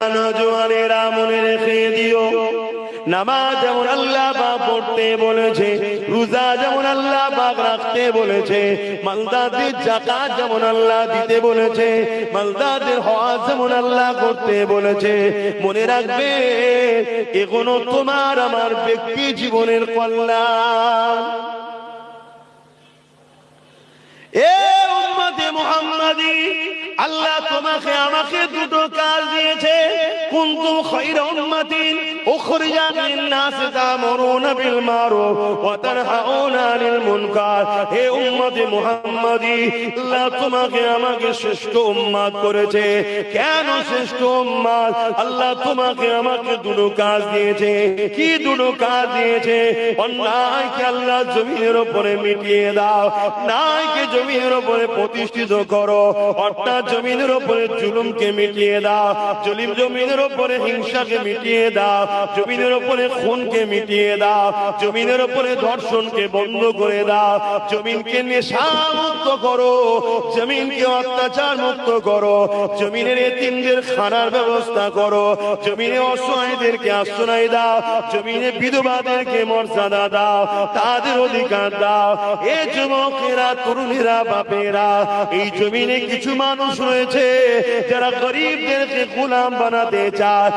নওজওয়ানেরা মনে রেখে দিও, নামাজ যেমন আল্লাহ পাক পড়তে বলেছে, রোজা যেমন আল্লাহ পাক রাখতে বলেছে, মালদাদের যাকাত যেমন আল্লাহ দিতে বলেছে, মালদাদের হজ যেমন আল্লাহ করতে বলেছে, মনে রাখবে এগুলো তোমার আমার ব্যক্তি জীবনের কল্যাণ। এ উম্মতে মুহাম্মাদি, আল্লাহ তোমাকে আমাকে দুটো কাজ দিয়েছে। কুনতুম খায়রা উম্মাতিন উখরিজাত লিন-নাস তা'মুরুনা বিল মারুফ ওয়া তানহাউনা আনিল মুনকার। হে উম্মতে মুহাম্মাদি, আল্লাহ তোমাকে আমাকে শ্রেষ্ঠ উম্মত করেছে। কেন শ্রেষ্ঠ উম্মত? আল্লাহ তোমাকে আমাকে দুটো কাজ দিয়েছে। কি দুটো কাজ দিয়েছে? অন্যায়কে আল্লাহ জমিনের উপরে মিটিয়ে দাও, ন্যায়কে জমিনের উপরে প্রতিষ্ঠিত করো, অর্থাৎ জমিনের উপরে জুলুমকে মিটিয়ে দাও, জমিনের উপরে হিংসাকে মিটিয়ে দাও, জমিনের উপরে খুনকে মিটিয়ে দাও, জমিনের উপরে ধর্ষণকে বন্ধ করে দাও, জমিনকে নেশা মুক্ত করো, জমিনকে অত্যাচার মুক্ত করো, জমিনের এতিমদের খানার ব্যবস্থা করো, জমিনে অসহায়দেরকে আশ্রয় দাও, জমিনে বিধবাদেরকে মর্যাদা দাও, তাদের অধিকার দাও। এ যুবকেরা, তরুণেরা, বাপেরা, এই জমিনে কিছু মানুষ রয়েছে যারা গরিবদেরকে গোলাম বানাতে চায়,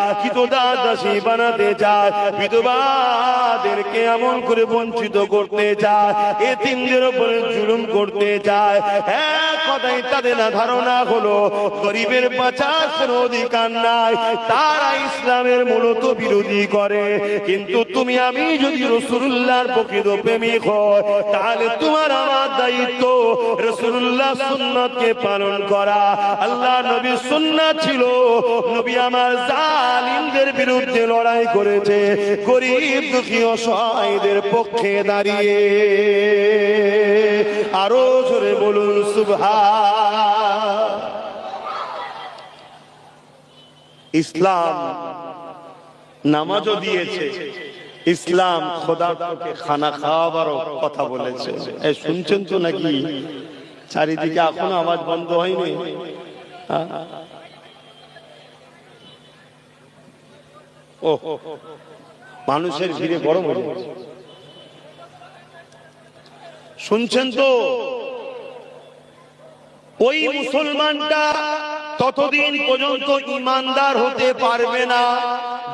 দাসী বানাতে চায়, বিধবাদেরকে এমন করে বঞ্চিত করতে চায়, এতিমদের উপরে জুলুম করতে চায়। এক কথাই তাদের না ধারণা হলো গরিবের বাঁচার কোনো অধিকার নাই, তারা ইসলামের মূলত বিরোধী করে। কিন্তু তুমি আমি যদি রাসূলুল্লাহর প্রকৃত প্রেমিক হয়, তাহলে তোমার আমার দায়িত্ব রাসূলুল্লাহ সুন্নাতকে পালন করা। আল্লাহ নবীর সুন্নাত ছিল, নবী আমার জালিমদের বিরুদ্ধে লড়াই করেছে, গরিব দুঃখী অসহায়দের পক্ষে দাঁড়িয়ে। আরো জোরে বলুন সুবহান। ইসলাম নামাজও দিয়েছে, ইসলাম খোদাকে খানা খাওয়াবারও কথা বলেছে। শুনছেন তো নাকি? চারিদিকে এখনো আওয়াজ বন্ধ হয়নি? ও মানুষের ভিড়ে বড় বড় শুনছেন তো? ওই মুসলমানটা ততদিন পর্যন্ত ইমানদার হতে পারবে না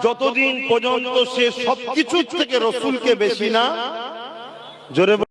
যতদিন পর্যন্ত সে সবকিছু থেকে রসুলকে বেশি না জোরে